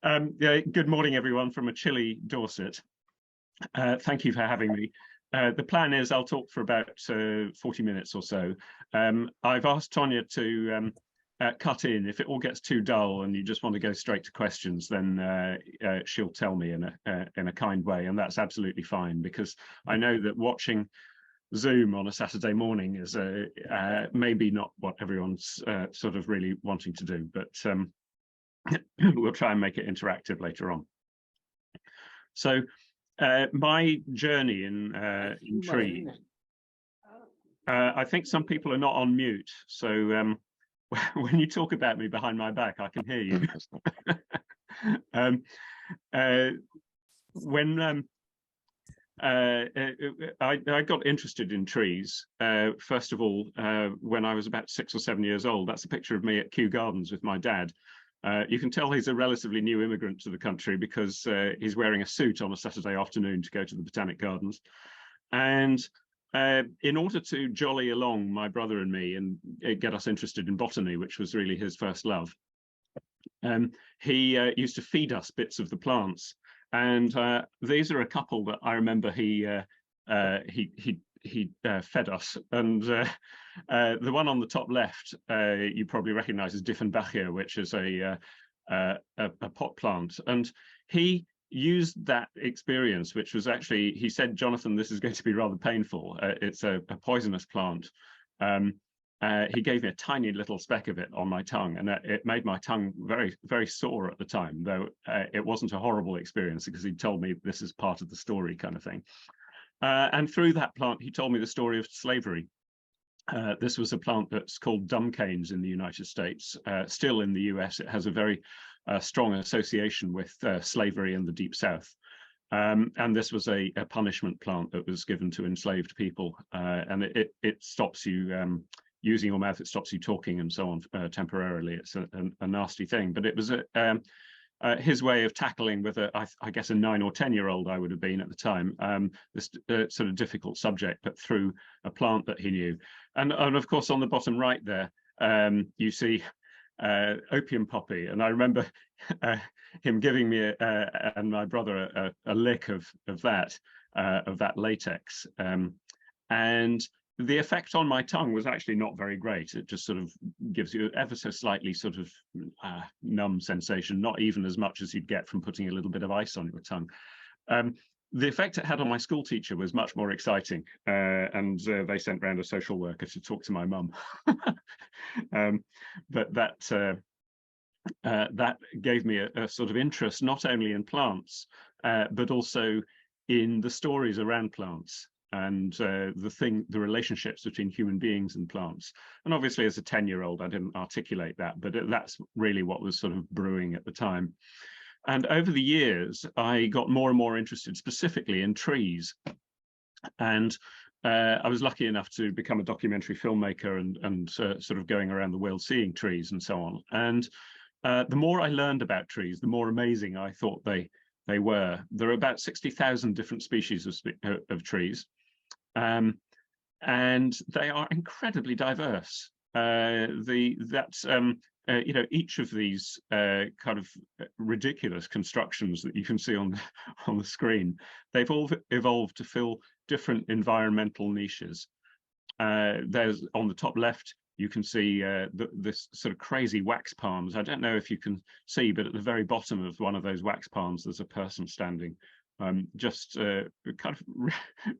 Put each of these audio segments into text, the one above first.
Yeah, good morning, everyone, from a chilly Dorset. Thank you for having me. The plan is I'll talk for about 40 minutes or so. I've asked Tonya to cut in. If it all gets too dull and you just want to go straight to questions, then she'll tell me in a kind way, and that's absolutely fine, because I know that watching Zoom on a Saturday morning is maybe not what everyone's sort of really wanting to do, but we'll try and make it interactive later on. So my journey in trees, I think some people are not on mute, so when you talk about me behind my back, I can hear you. When I got interested in trees, first of all, when I was about 6 or 7 years old. That's a picture of me at Kew Gardens with my dad. You can tell he's a relatively new immigrant to the country because he's wearing a suit on a Saturday afternoon to go to the Botanic Gardens. And in order to jolly along my brother and me and get us interested in botany, which was really his first love, he used to feed us bits of the plants. And these are a couple that I remember he fed us. And the one on the top left, you probably recognize as Dieffenbachia, which is a pot plant. And he used that experience, which was actually, he said, "Jonathan, this is going to be rather painful. It's a poisonous plant." He gave me a tiny little speck of it on my tongue, and it made my tongue very, very sore at the time, though it wasn't a horrible experience because he told me this is part of the story kind of thing. And through that plant, he told me the story of slavery. This was a plant that's called dumb canes in the United States. Still in the US, it has a very strong association with slavery in the Deep South. And this was a punishment plant that was given to enslaved people. And it stops you using your mouth, it stops you talking and so on temporarily. It's a nasty thing, but it was his way of tackling with I guess a 9 or 10-year-old I would have been at the time, this sort of difficult subject, but through a plant that he knew. And of course, on the bottom right there, you see opium poppy. And I remember him giving me and my brother a lick of that latex. And the effect on my tongue was actually not very great. It just sort of gives you ever so slightly sort of numb sensation, not even as much as you'd get from putting a little bit of ice on your tongue. The effect it had on my school teacher was much more exciting, and they sent round a social worker to talk to my mum. But that gave me a sort of interest not only in plants, but also in the stories around plants, and the relationships between human beings and plants. And obviously, as a 10-year-old, I didn't articulate that, but that's really what was sort of brewing at the time. And over the years, I got more and more interested specifically in trees. And I was lucky enough to become a documentary filmmaker and sort of going around the world seeing trees and so on. And the more I learned about trees, the more amazing I thought they were. There are about 60,000 different species of trees. And they are incredibly diverse. Each of these kind of ridiculous constructions that you can see on the screen, they've all evolved to fill different environmental niches. There's on the top left, you can see this sort of crazy wax palms. I don't know if you can see, but at the very bottom of one of those wax palms, there's a person standing. Just kind of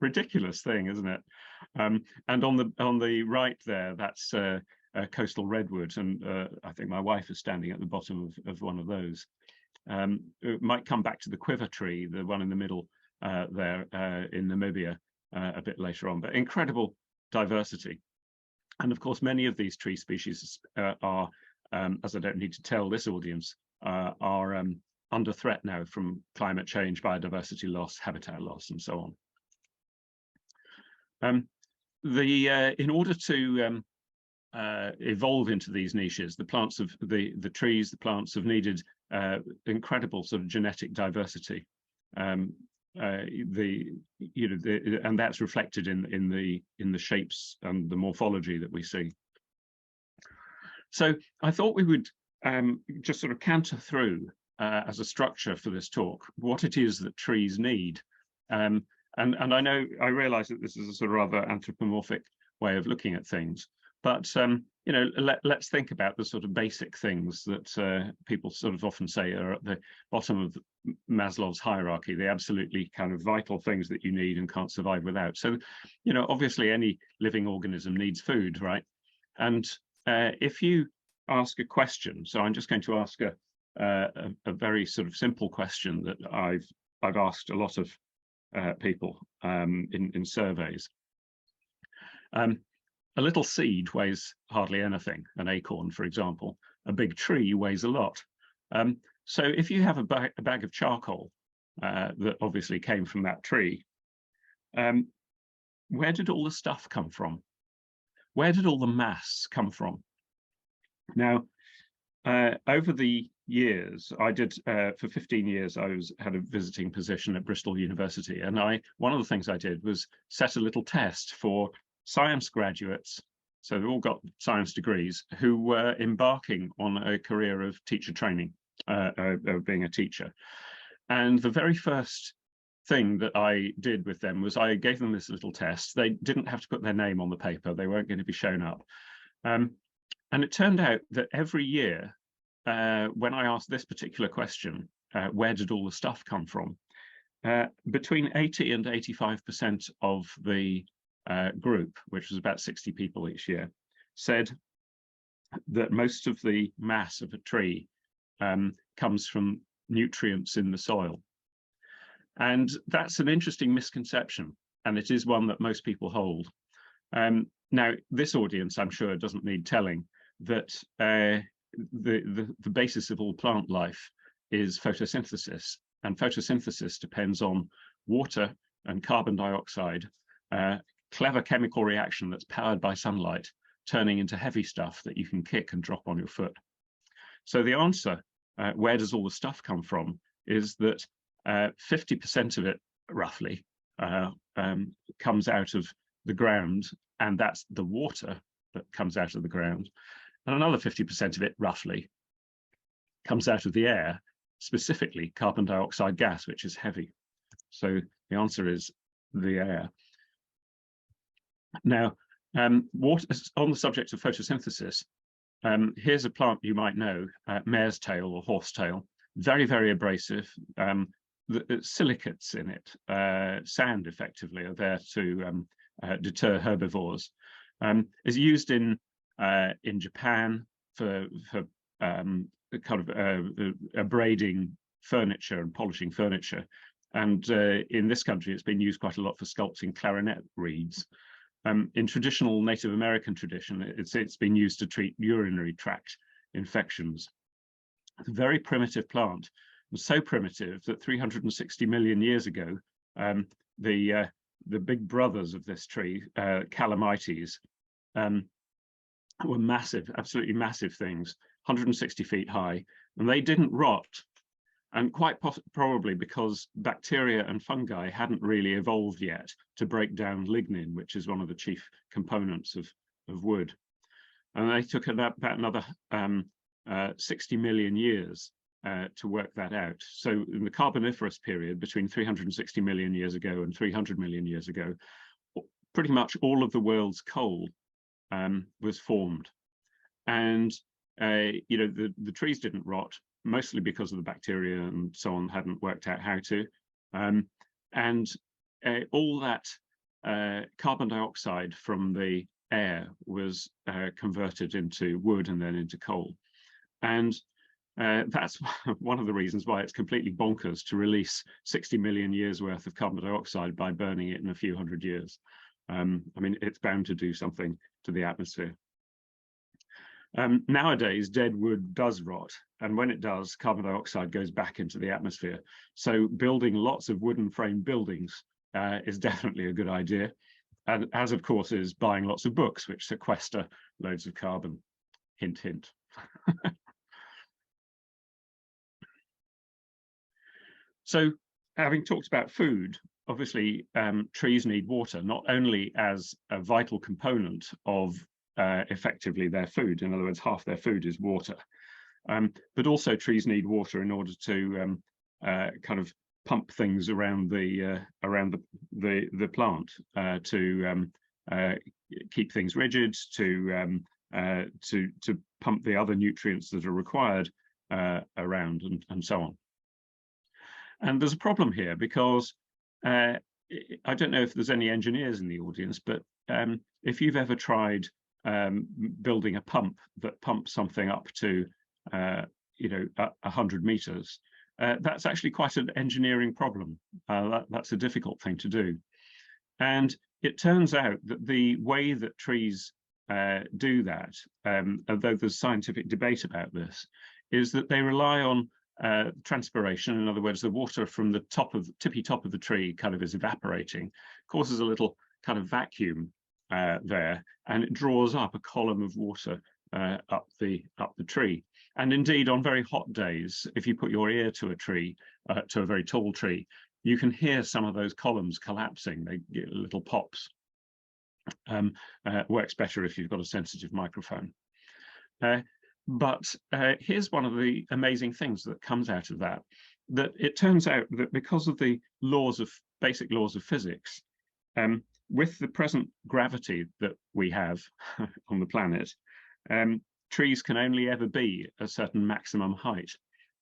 ridiculous thing, isn't it? And on the right there, that's coastal redwood, and I think my wife is standing at the bottom of one of those. It might come back to the quiver tree, the one in the middle there in Namibia a bit later on, but incredible diversity. And of course, many of these tree species are, as I don't need to tell this audience, are under threat now from climate change, biodiversity loss, habitat loss, and so on. In order to evolve into these niches, the plants of the plants have needed incredible sort of genetic diversity. And that's reflected in the shapes and the morphology that we see. So I thought we would just sort of canter through as a structure for this talk, what it is that trees need. And I realize that this is a sort of rather anthropomorphic way of looking at things, but you know, let's think about the sort of basic things that people sort of often say are at the bottom of Maslow's hierarchy, the absolutely kind of vital things that you need and can't survive without. So, you know, obviously any living organism needs food, right? And if you ask a question, so I'm just going to ask a very sort of simple question that I've asked a lot of people in surveys. A little seed weighs hardly anything, an acorn, for example. A big tree weighs a lot. So if you have a bag of charcoal that obviously came from that tree, where did all the stuff come from? Where did all the mass come from? Now, over the years, I did, for 15 years, I had a visiting position at Bristol University. And one of the things I did was set a little test for science graduates, so they all got science degrees, who were embarking on a career of teacher training, of being a teacher. And the very first thing that I did with them was I gave them this little test. They didn't have to put their name on the paper. They weren't going to be shown up. And it turned out that every year, when I asked this particular question, where did all the stuff come from? Between 80 and 85% of the group, which was about 60 people each year, said that most of the mass of a tree comes from nutrients in the soil. And that's an interesting misconception, and it is one that most people hold. Now, this audience, I'm sure, doesn't need telling that the basis of all plant life is photosynthesis, and photosynthesis depends on water and carbon dioxide, clever chemical reaction that's powered by sunlight, turning into heavy stuff that you can kick and drop on your foot. So the answer, where does all the stuff come from, is that 50% of it, roughly, comes out of the ground, and that's the water that comes out of the ground. And another 50% of it, roughly, comes out of the air, specifically carbon dioxide gas, which is heavy. So the answer is the air. Now, water, on the subject of photosynthesis, here's a plant you might know, mare's tail or horsetail, very, very abrasive. The silicates in it, sand effectively, are there to deter herbivores. Is used in Japan for kind of abrading furniture and polishing furniture. And in this country, it's been used quite a lot for sculpting clarinet reeds. In traditional Native American tradition, it's been used to treat urinary tract infections. It's a very primitive plant, and so primitive that 360 million years ago, the big brothers of this tree, calamites, were massive, absolutely massive things, 160 feet high, and they didn't rot. And quite probably because bacteria and fungi hadn't really evolved yet to break down lignin, which is one of the chief components of wood. And they took about another 60 million years to work that out. So in the Carboniferous period, between 360 million years ago and 300 million years ago, pretty much all of the world's coal was formed. And you know, the trees didn't rot, mostly because of the bacteria and so on hadn't worked out how to. And all that carbon dioxide from the air was converted into wood and then into coal. And that's one of the reasons why it's completely bonkers to release 60 million years worth of carbon dioxide by burning it in a few hundred years. I mean, it's bound to do something to the atmosphere. Nowadays, dead wood does rot, and when it does, carbon dioxide goes back into the atmosphere. So building lots of wooden frame buildings is definitely a good idea, and as of course is buying lots of books which sequester loads of carbon. Hint, hint. So having talked about food, obviously trees need water, not only as a vital component of effectively their food. In other words, half their food is water. But also trees need water in order to kind of pump things around the plant to keep things rigid, to pump the other nutrients that are required around, and so on. And there's a problem here because I don't know if there's any engineers in the audience, but if you've ever tried building a pump that pumps something up to 100 meters, that's actually quite an engineering problem. That's a difficult thing to do. And it turns out that the way that trees do that, although there's scientific debate about this, is that they rely on transpiration. In other words, the water from the tippy top of the tree kind of is evaporating, causes a little kind of vacuum there, and it draws up a column of water up the tree. And indeed, on very hot days, if you put your ear to a tree, to a very tall tree, you can hear some of those columns collapsing. They get little pops. Works better if you've got a sensitive microphone. But here's one of the amazing things that comes out of that it turns out that because of the basic laws of physics, with the present gravity that we have on the planet, trees can only ever be a certain maximum height.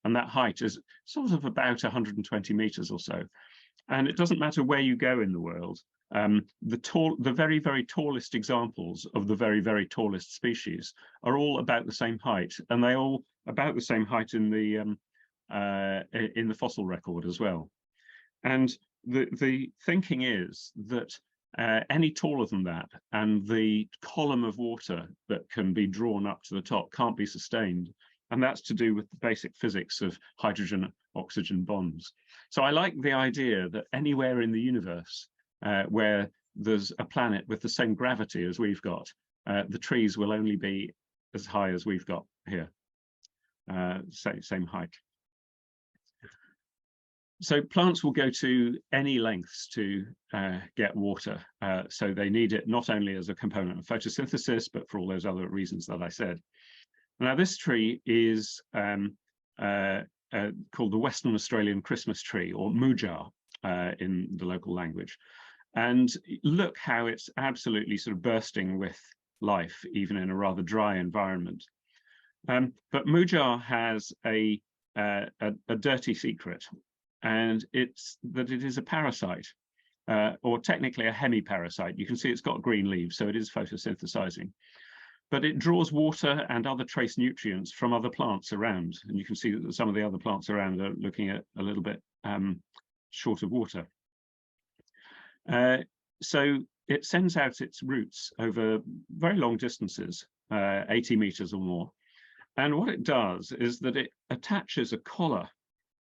And that height is sort of about 120 meters or so. And it doesn't matter where you go in the world. The very, very tallest examples of the very, very tallest species are all about the same height, and they're all about the same height in the fossil record as well. And the thinking is that any taller than that, and the column of water that can be drawn up to the top can't be sustained. And that's to do with the basic physics of hydrogen-oxygen bonds. So I like the idea that anywhere in the universe where there's a planet with the same gravity as we've got, the trees will only be as high as we've got here, same height. So plants will go to any lengths to get water. So they need it not only as a component of photosynthesis, but for all those other reasons that I said. Now, this tree is called the Western Australian Christmas tree, or mujar in the local language. And look how it's absolutely sort of bursting with life, even in a rather dry environment. But mujar has a dirty secret, and it's that it is a parasite, or technically a hemiparasite. You can see it's got green leaves, so it is photosynthesizing. But it draws water and other trace nutrients from other plants around. And you can see that some of the other plants around are looking at a little bit short of water. So it sends out its roots over very long distances, 80 meters or more. And what it does is that it attaches a collar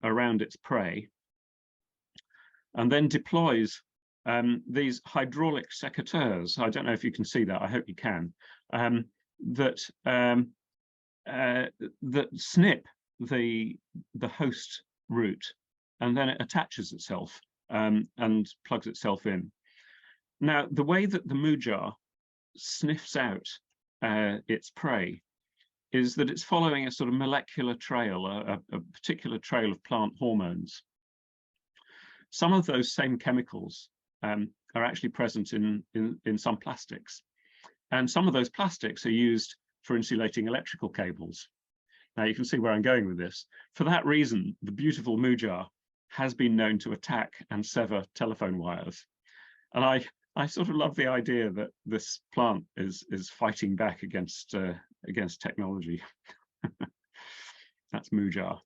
around its prey and then deploys these hydraulic secateurs. I don't know if you can see that, I hope you can, that snip the host root, and then it attaches itself and plugs itself in. Now, the way that the mujar sniffs out its prey is that it's following a sort of molecular trail, a particular trail of plant hormones. Some of those same chemicals are actually present in some plastics. And some of those plastics are used for insulating electrical cables. Now you can see where I'm going with this. For that reason, the beautiful mujar has been known to attack and sever telephone wires. And I sort of love the idea that this plant is fighting back against technology. That's mujar.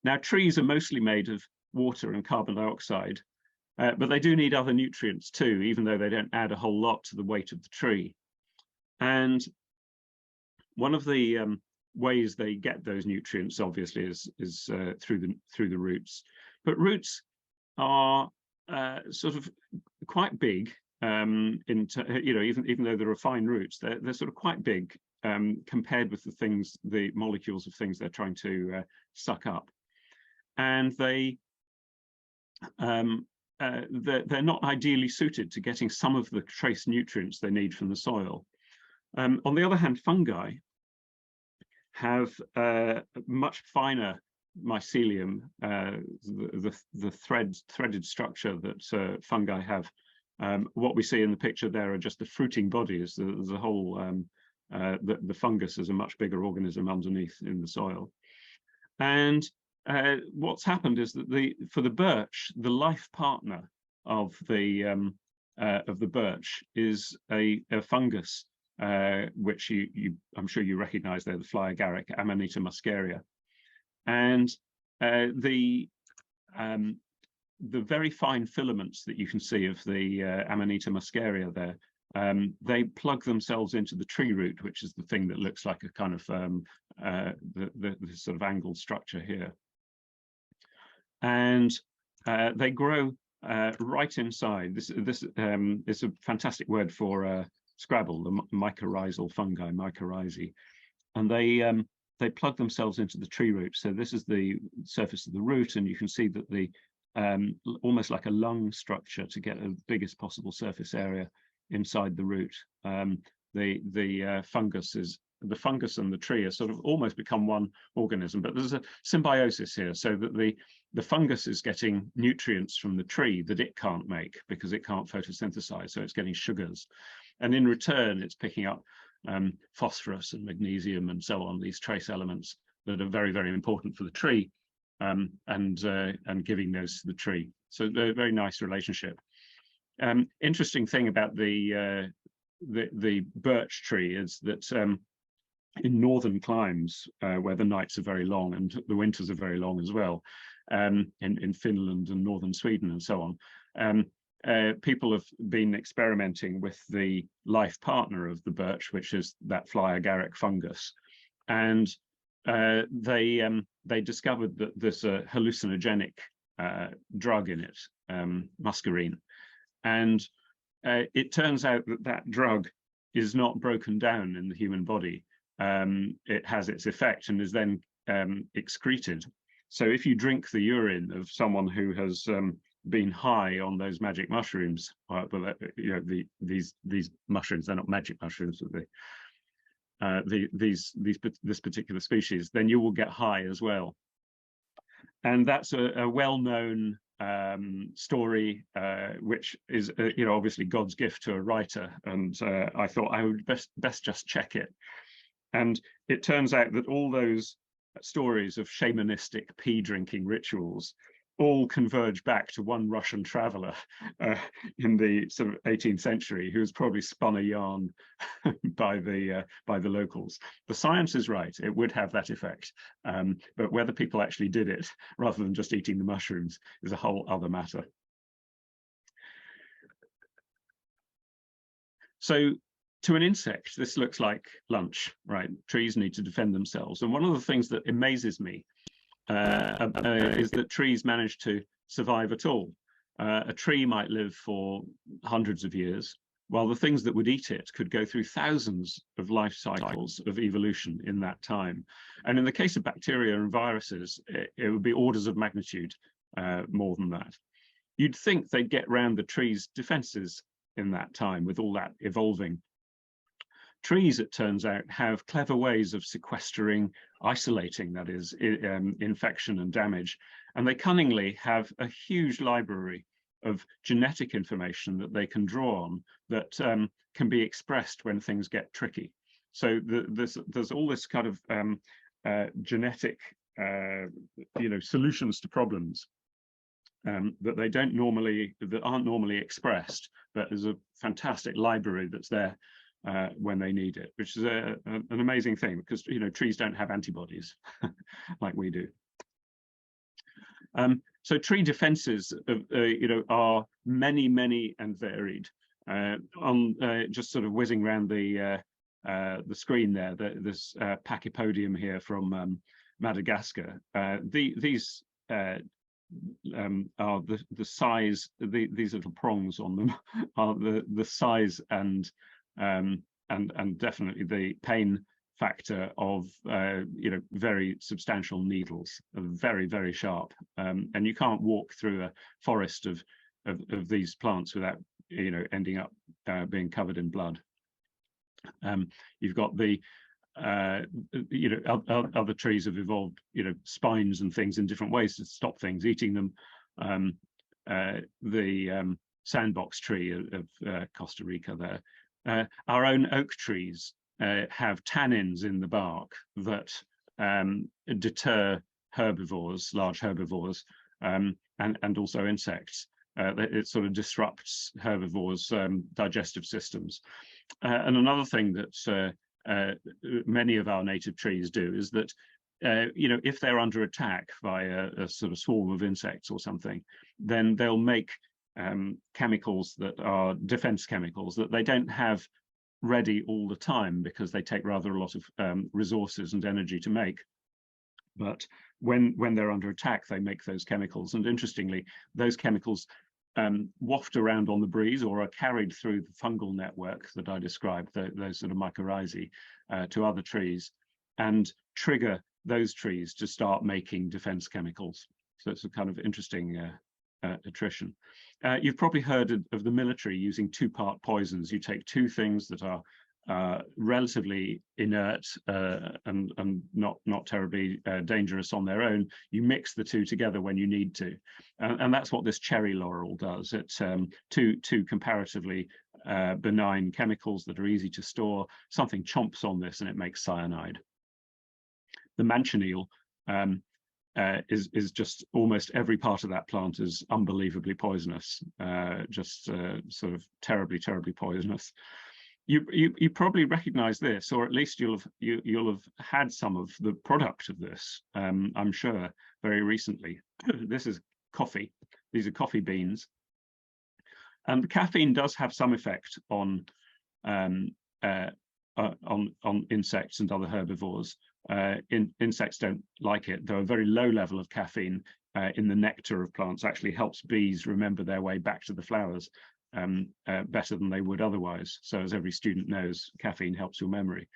Now, trees are mostly made of water and carbon dioxide, but they do need other nutrients too, even though they don't add a whole lot to the weight of the tree. And one of the ways they get those nutrients, obviously, is through the roots. But roots are sort of quite big, even though they're fine roots, they're sort of quite big compared with the molecules of things they're trying to suck up, and they're not ideally suited to getting some of the trace nutrients they need from the soil. On the other hand, fungi have much finer mycelium, the threaded structure that fungi have. What we see in the picture there are just the fruiting bodies. There's a whole, the fungus is a much bigger organism underneath in the soil. And what's happened is that for the birch, the life partner of the birch is a fungus, which I'm sure you recognise there, the fly agaric, Amanita muscaria. And the very fine filaments that you can see of the Amanita muscaria there, they plug themselves into the tree root, which is the thing that looks like a kind of the sort of angled structure here. And they grow right inside. This is a fantastic word for Scrabble, the mycorrhizal fungi, Mycorrhizae, and they plug themselves into the tree root. So this is the surface of the root, and you can see that the almost like a lung structure to get the biggest possible surface area inside the root. The fungus and the tree are sort of almost become one organism, but there's a symbiosis here, so that the fungus is getting nutrients from the tree that it can't make because it can't photosynthesize, so it's getting sugars, and in return it's picking up phosphorus and magnesium and so on, these trace elements that are very, very important for the tree, and giving those to the tree. So a very nice relationship. Interesting thing about the birch tree is that in northern climes, where the nights are very long and the winters are very long as well, in Finland and northern Sweden and so on, people have been experimenting with the life partner of the birch, which is that fly agaric fungus, and they discovered that there's a hallucinogenic drug in it, muscarine, and it turns out that that drug is not broken down in the human body. It has its effect and is then excreted. So if you drink the urine of someone who has been high on those magic mushrooms, but you know, these mushrooms, they're not magic mushrooms, but this particular species, then you will get high as well. And that's a well-known story, which is you know, obviously God's gift to a writer, and I thought I would best just check it. And it turns out that all those stories of shamanistic pee drinking rituals all converge back to one Russian traveler in the sort of 18th century, who was probably spun a yarn by the locals. The science is right; it would have that effect, but whether people actually did it rather than just eating the mushrooms is a whole other matter. So, to an insect, this looks like lunch, right? Trees need to defend themselves, and one of the things that amazes me is that trees manage to survive at all. A tree might live for hundreds of years, while the things that would eat it could go through thousands of life cycles of evolution in that time. And in the case of bacteria and viruses, it would be orders of magnitude more than that. You'd think they'd get round the tree's defenses in that time with all that evolving. Trees, it turns out, have clever ways of sequestering, isolating, that is, infection and damage. And they cunningly have a huge library of genetic information that they can draw on that can be expressed when things get tricky. So there's all this kind of genetic, you know, solutions to problems that aren't normally expressed, but there's a fantastic library that's there when they need it, which is an amazing thing, because you know, trees don't have antibodies like we do. So tree defenses, you know, are many, many and varied. Just sort of whizzing around the screen there, this Pachypodium here from Madagascar. These are the size. These little prongs on them are the size and definitely the pain factor of you know, very substantial needles, very, very sharp, and you can't walk through a forest of these plants without, you know, ending up being covered in blood. You've got the other trees have evolved, spines and things in different ways to stop things eating them. The sandbox tree of Costa Rica there. Our own oak trees have tannins in the bark that deter herbivores, large herbivores, and also insects. It sort of disrupts herbivores' digestive systems. And another thing that many of our native trees do is that, if they're under attack by a sort of swarm of insects or something, then they'll make chemicals that are defense chemicals that they don't have ready all the time because they take rather a lot of resources and energy to make. But when they're under attack, they make those chemicals. And interestingly, those chemicals waft around on the breeze or are carried through the fungal network that I described, those sort of mycorrhizae, to other trees, and trigger those trees to start making defense chemicals. So it's a kind of interesting attrition. You've probably heard of the military using two-part poisons. You take two things that are relatively inert and not terribly dangerous on their own. You mix the two together when you need to, and that's what this cherry laurel does. It's two comparatively benign chemicals that are easy to store. Something chomps on this and it makes cyanide. The manchineel is just almost every part of that plant is unbelievably poisonous, just sort of terribly poisonous. You probably recognize this, or at least you'll have had some of the product of this, I'm sure, very recently. This is coffee. These are coffee beans, and the caffeine does have some effect on insects and other herbivores. Insects don't like it, though a very low level of caffeine in the nectar of plants actually helps bees remember their way back to the flowers better than they would otherwise. So as every student knows, caffeine helps your memory.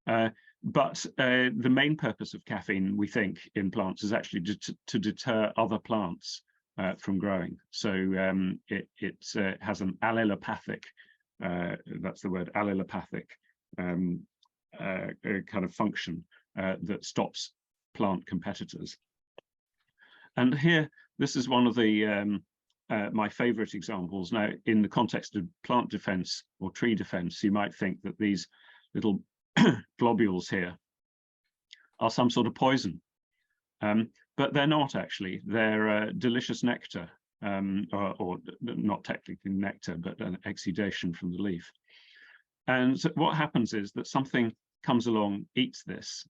But the main purpose of caffeine, we think, in plants is actually to deter other plants from growing. So it has an allelopathic, that's the word, allelopathic kind of function that stops plant competitors. And here, this is one of the my favorite examples. Now, in the context of plant defense or tree defense, you might think that these little globules here are some sort of poison, but they're not actually. They're delicious nectar, or not technically nectar, but an exudation from the leaf. And so what happens is that something comes along, eats this.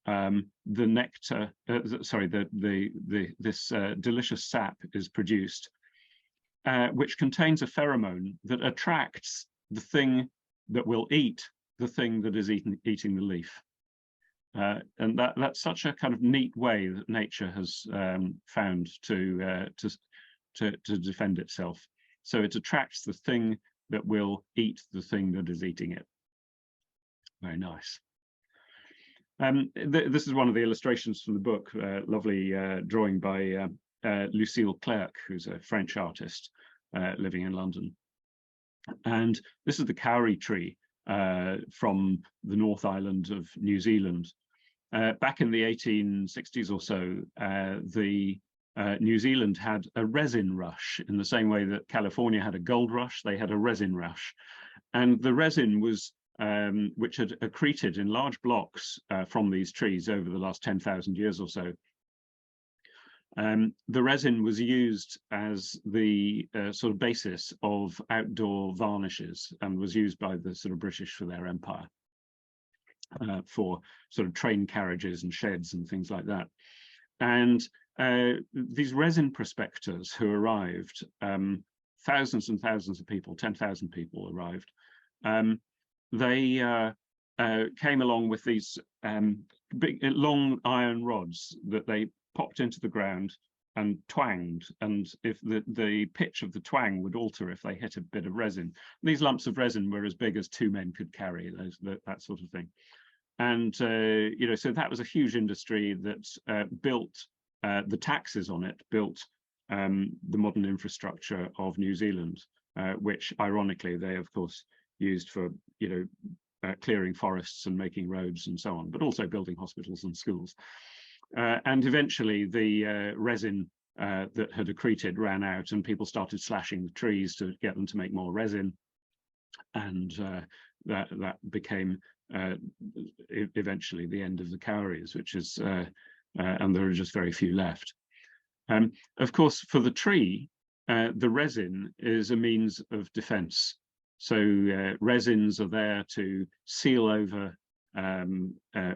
The nectar, this delicious sap is produced, which contains a pheromone that attracts the thing that will eat the thing that is eating the leaf. And that's such a kind of neat way that nature has found to defend itself. So it attracts the thing that will eat the thing that is eating it. Very nice. This is one of the illustrations from the book, lovely drawing by Lucille Clerc, who's a French artist living in London. And this is the kauri tree from the North Island of New Zealand. Back in the 1860s or so, New Zealand had a resin rush. In the same way that California had a gold rush, they had a resin rush. And the resin was, which had accreted in large blocks from these trees over the last 10,000 years or so. The resin was used as the sort of basis of outdoor varnishes and was used by the sort of British for their empire, for sort of train carriages and sheds and things like that. And these resin prospectors who arrived, thousands and thousands of people, 10,000 people arrived. They came along with these big, long iron rods that they popped into the ground and twanged, and if the pitch of the twang would alter if they hit a bit of resin. These lumps of resin were as big as 2 men could carry, that sort of thing. And so that was a huge industry that built the taxes on it, built the modern infrastructure of New Zealand, which ironically they of course used for clearing forests and making roads and so on, but also building hospitals and schools. And eventually the resin that had accreted ran out, and people started slashing the trees to get them to make more resin. And that became eventually the end of the cowries, which is, and there are just very few left. Of course, for the tree, the resin is a means of defense. So resins are there to seal over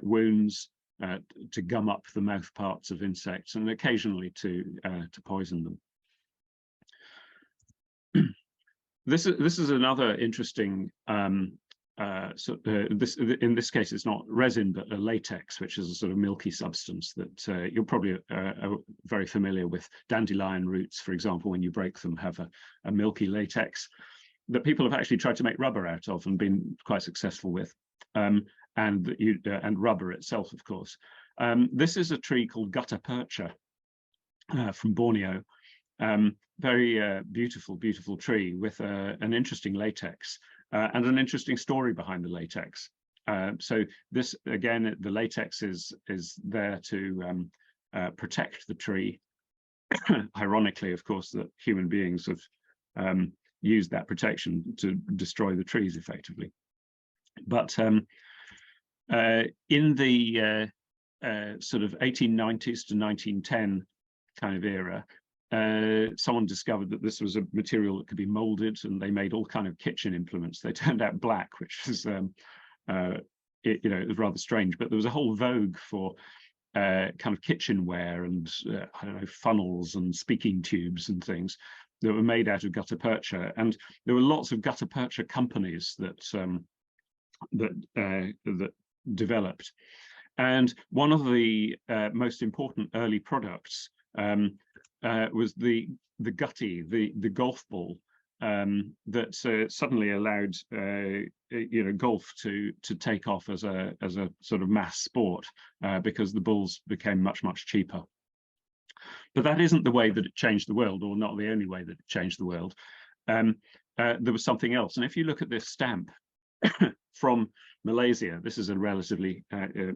wounds, to gum up the mouth parts of insects, and occasionally to poison them. This is another interesting. In this case, it's not resin, but a latex, which is a sort of milky substance that you're probably are very familiar with. Dandelion roots, for example, when you break them, have a milky latex that people have actually tried to make rubber out of and been quite successful with, and rubber itself, of course. This is a tree called gutta percha from Borneo. Very beautiful, beautiful tree with an interesting latex and an interesting story behind the latex. So this, again, the latex is there to protect the tree. Ironically, of course, that human beings have used that protection to destroy the trees effectively. But in the sort of 1890s to 1910 kind of era, someone discovered that this was a material that could be molded, and they made all kind of kitchen implements. They turned out black, which is, it was rather strange. But there was a whole vogue for kind of kitchenware and I don't know, funnels and speaking tubes and things that were made out of gutta percha. And there were lots of gutta percha companies that developed. And one of the most important early products was the gutty, the golf ball, that suddenly allowed golf to take off as a sort of mass sport, because the balls became much cheaper. But that isn't the way that it changed the world, or not the only way that it changed the world. There was something else. And if you look at this stamp from Malaysia, this is a relatively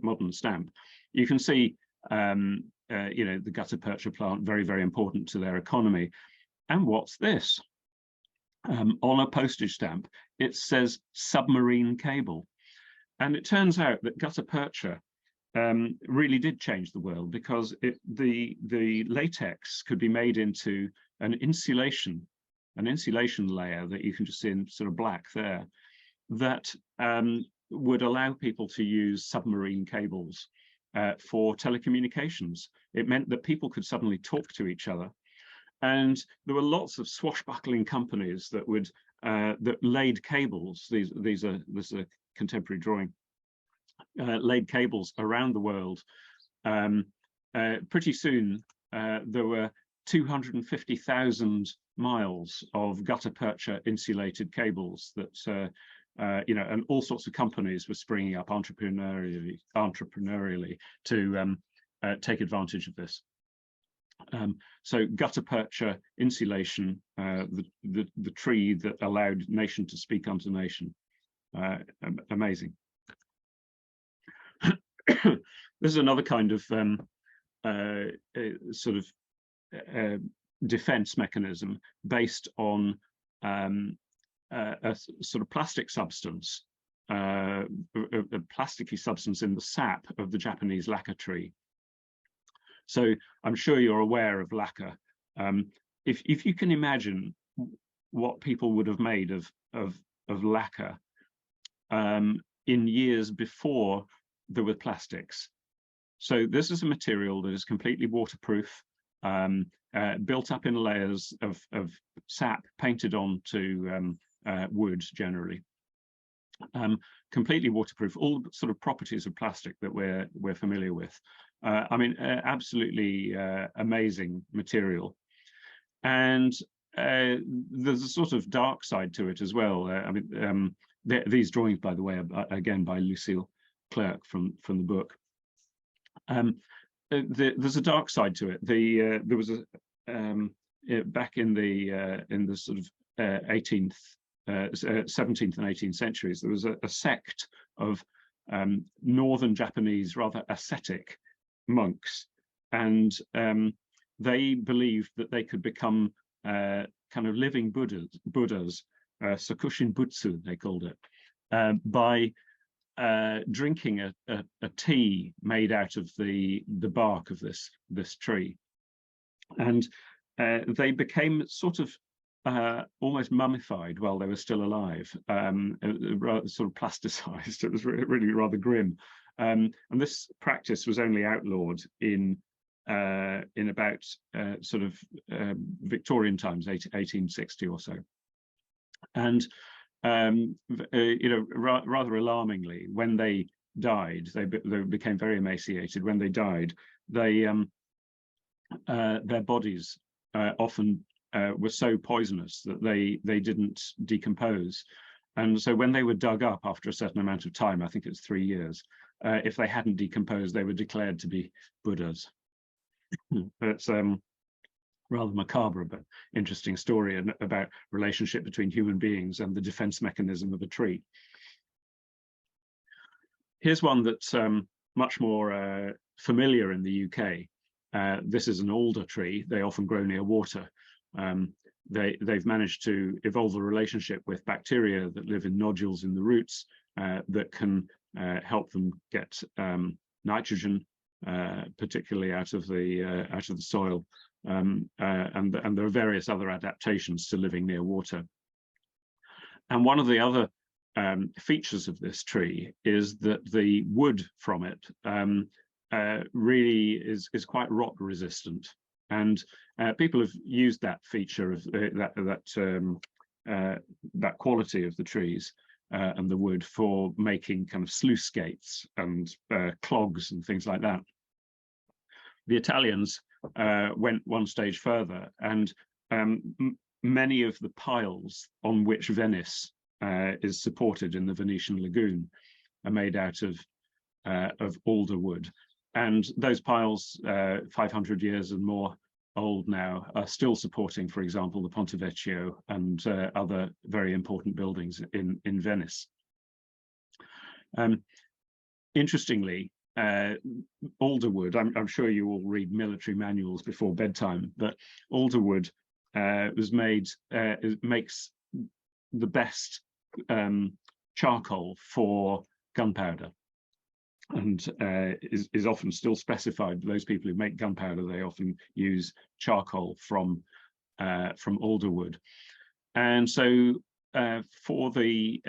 modern stamp, you can see the gutta percha plant, very important to their economy. And what's this? On a postage stamp, it says submarine cable. And it turns out that gutta percha really did change the world, because the latex could be made into an insulation layer that you can just see in sort of black there, that would allow people to use submarine cables for telecommunications. It meant that people could suddenly talk to each other. And there were lots of swashbuckling companies that would that laid cables. This is a contemporary drawing. Laid cables around the world. Pretty soon, there were 250,000 miles of gutta percha insulated cables that, and all sorts of companies were springing up entrepreneurially to take advantage of this. So gutta percha insulation, the tree that allowed nation to speak unto nation. Amazing. This is another kind of sort of defense mechanism based on a sort of plastic substance, a plasticky substance in the sap of the Japanese lacquer tree. So I'm sure you're aware of lacquer. If you can imagine what people would have made of lacquer in years before there were plastics. So this is a material that is completely waterproof, built up in layers of sap painted onto wood generally. Completely waterproof, all sort of properties of plastic that we're familiar with. I mean, absolutely amazing material. And there's a sort of dark side to it as well. I mean, these drawings, by the way, are again by Lucille Clerc from the book. There's a dark side to it. There was a back in the sort of 18th 17th and 18th centuries, there was a sect of northern Japanese, rather ascetic monks, and they believed that they could become kind of living Buddhas, Sakushin Butsu, they called it, by drinking a tea made out of the bark of this tree. And they became sort of almost mummified while they were still alive, sort of plasticized. It was really rather grim. And this practice was only outlawed in about sort of Victorian times, 1860 or so. And rather alarmingly, when they died, they became very emaciated. When they died, their bodies often were so poisonous that they didn't decompose. And so when they were dug up after a certain amount of time, I think it's 3 years, if they hadn't decomposed, they were declared to be Buddhas. It's rather macabre, but interesting story about relationship between human beings and the defense mechanism of a tree. Here's one that's much more familiar in the UK. This is an alder tree. They often grow near water. They've managed to evolve a relationship with bacteria that live in nodules in the roots that can help them get nitrogen, particularly out of the soil, and there are various other adaptations to living near water. And one of the other features of this tree is that the wood from it really is quite rot resistant, and people have used that feature of that quality of the trees and the wood for making kind of sluice gates and clogs and things like that. The Italians went one stage further, and many of the piles on which Venice is supported in the Venetian lagoon are made out of alder wood. And those piles, 500 years and more old now, are still supporting, for example, the Ponte Vecchio and other very important buildings in Venice. Interestingly, alderwood, I'm sure you all read military manuals before bedtime, but alderwood makes the best charcoal for gunpowder, and is often still specified. Those people who make gunpowder, they often use charcoal from alderwood. And so for the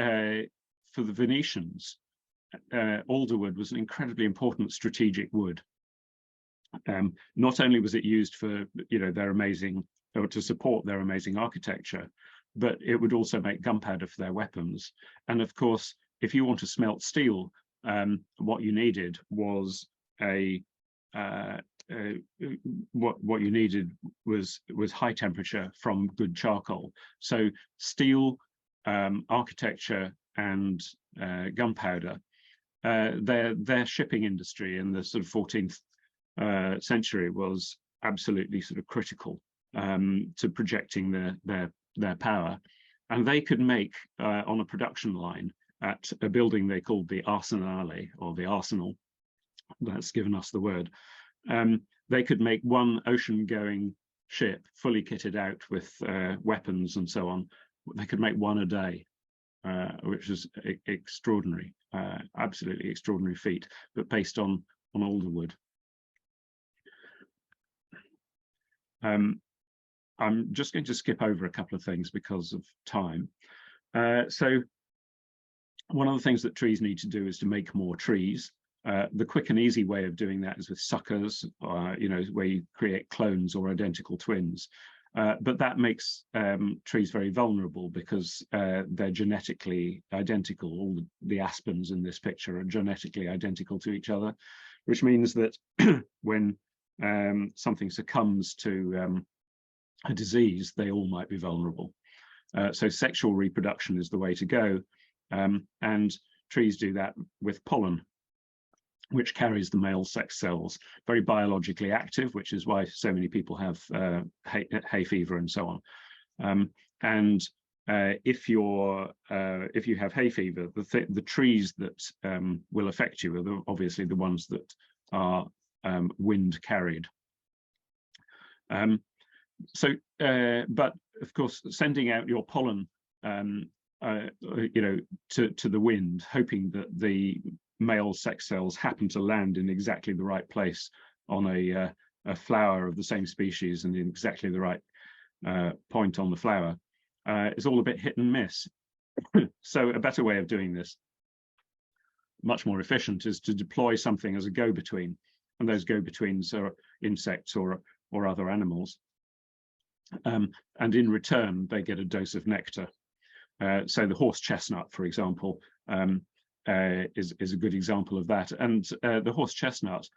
Venetians, alderwood was an incredibly important strategic wood. Not only was it used for their amazing, or to support their amazing architecture, but it would also make gunpowder for their weapons. And of course, if you want to smelt steel, what you needed was what you needed was high temperature from good charcoal. So steel, architecture, and gunpowder. Their shipping industry in the sort of 14th century was absolutely sort of critical to projecting their power, and they could make on a production line at a building they called the Arsenale, or the Arsenal. That's given us the word. They could make one ocean-going ship fully kitted out with weapons and so on. They could make one a day, which is extraordinary, absolutely extraordinary feat, but based on alderwood. I'm just going to skip over a couple of things because of time. So one of the things that trees need to do is to make more trees. The quick and easy way of doing that is with suckers, where you create clones or identical twins. But that makes trees very vulnerable because they're genetically identical. All the aspens in this picture are genetically identical to each other, which means that when something succumbs to a disease, they all might be vulnerable. So sexual reproduction is the way to go. And trees do that with pollen, which carries the male sex cells, very biologically active, which is why so many people have hay fever and so on. And if you have hay fever, the trees that will affect you are obviously the ones that are wind carried. But of course, sending out your pollen, to the wind, hoping that the male sex cells happen to land in exactly the right place on a flower of the same species and in exactly the right point on the flower, is all a bit hit and miss. So a better way of doing this, much more efficient, is to deploy something as a go-between, and those go-betweens are insects or other animals. And in return, they get a dose of nectar. So the horse chestnut, for example, is a good example of that. And the horse chestnut,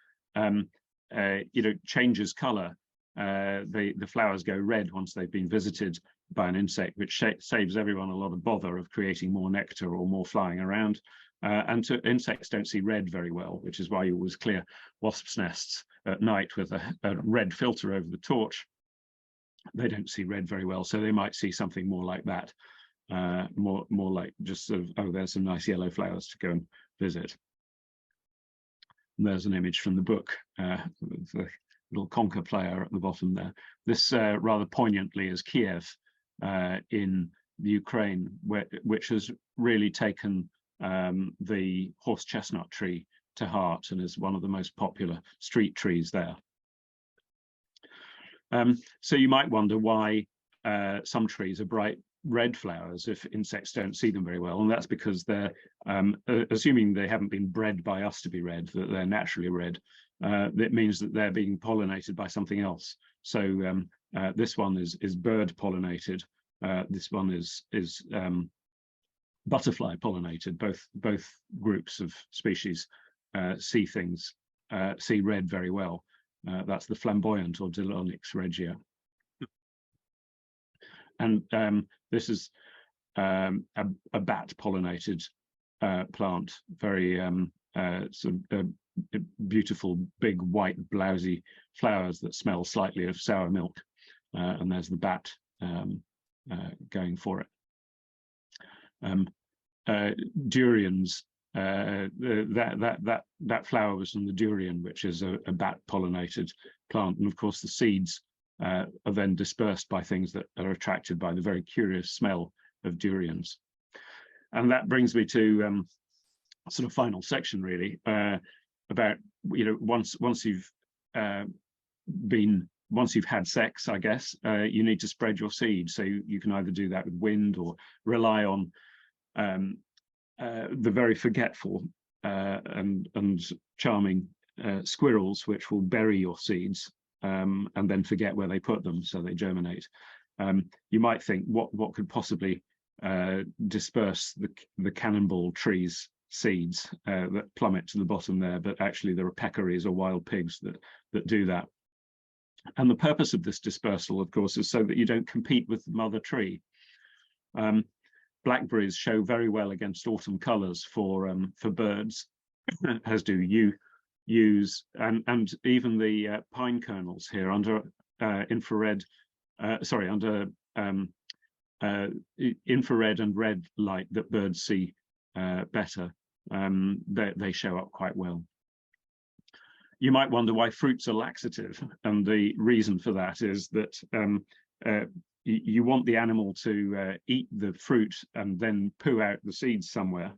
changes colour. The flowers go red once they've been visited by an insect, which saves everyone a lot of bother of creating more nectar or more flying around. And insects don't see red very well, which is why you always clear wasps' nests at night with a red filter over the torch. They don't see red very well, so they might see something more like that, more like just sort of, oh, there's some nice yellow flowers to go and visit. And there's an image from the book, the little conker player at the bottom there. This rather poignantly is Kiev in the Ukraine, which has really taken the horse chestnut tree to heart and is one of the most popular street trees there. So you might wonder why some trees are bright red flowers if insects don't see them very well, and that's because they're assuming they haven't been bred by us to be red, that they're naturally red. That means that they're being pollinated by something else. So this one is bird pollinated. This one is butterfly pollinated. Both groups of species see red very well. That's the flamboyant or Dilonyx regia. And this is a bat pollinated plant, very sort of beautiful, big, white, blousy flowers that smell slightly of sour milk. And there's the bat going for it. Durians. That flower was from the durian, which is a bat pollinated plant, and of course the seeds are then dispersed by things that are attracted by the very curious smell of durians. And that brings me to sort of final section really, about once you've had sex, I guess, you need to spread your seed. So you can either do that with wind or rely on the very forgetful and charming squirrels, which will bury your seeds and then forget where they put them, so they germinate. You might think, what could possibly disperse the cannonball tree's seeds that plummet to the bottom there? But actually, there are peccaries or wild pigs that do that. And the purpose of this dispersal, of course, is so that you don't compete with the mother tree. Blackberries show very well against autumn colours for birds, as do yews, and even the pine kernels here under infrared and red light that birds see better. They show up quite well. You might wonder why fruits are laxative, and the reason for that is that you want the animal to eat the fruit and then poo out the seeds somewhere,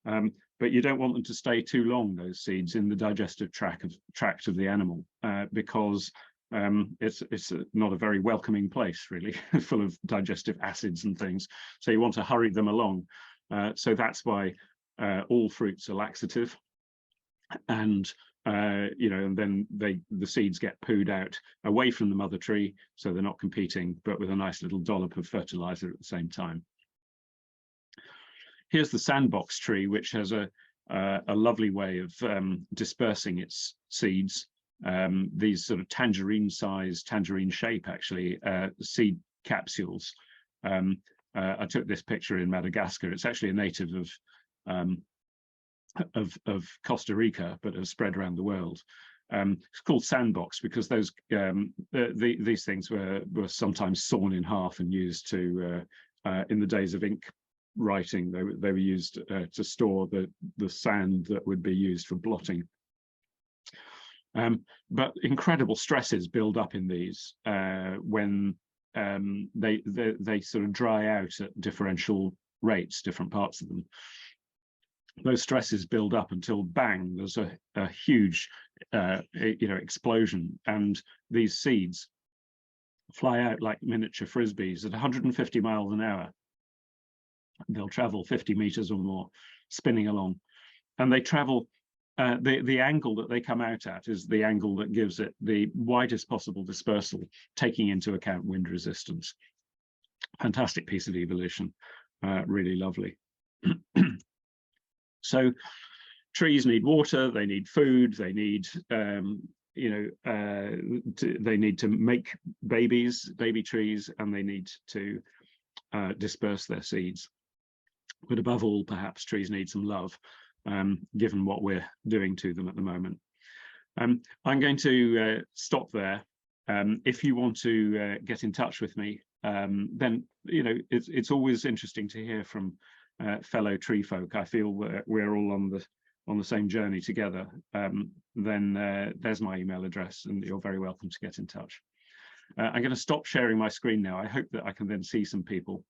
but you don't want them to stay too long, those seeds, in the digestive tract of the animal, because it's not a very welcoming place, really, full of digestive acids and things. So you want to hurry them along. So that's why all fruits are laxative, and and then the seeds get pooed out away from the mother tree, so they're not competing, but with a nice little dollop of fertilizer at the same time. Here's the sandbox tree, which has a lovely way of dispersing its seeds. These sort of tangerine shape, actually, seed capsules. I took this picture in Madagascar. It's actually a native of Costa Rica, but has spread around the world. It's called sandbox because these things were sometimes sawn in half and used to in the days of ink writing. They were used to store the sand that would be used for blotting. But incredible stresses build up in these when they sort of dry out at differential rates, different parts of them. Those stresses build up until bang, there's a huge explosion, and these seeds fly out like miniature frisbees at 150 miles an hour. They'll travel 50 meters or more, spinning along, and they travel. The angle that they come out at is the angle that gives it the widest possible dispersal, taking into account wind resistance. Fantastic piece of evolution, really lovely. So trees need water, they need food, they need they need to make baby trees, and they need to disperse their seeds. But above all, perhaps trees need some love, given what we're doing to them at the moment. I'm going to stop there. If you want to get in touch with me, then it's always interesting to hear from fellow tree folk. I feel we're all on the same journey together. Then there's my email address, and you're very welcome to get in touch. I'm going to stop sharing my screen now. I hope that I can then see some people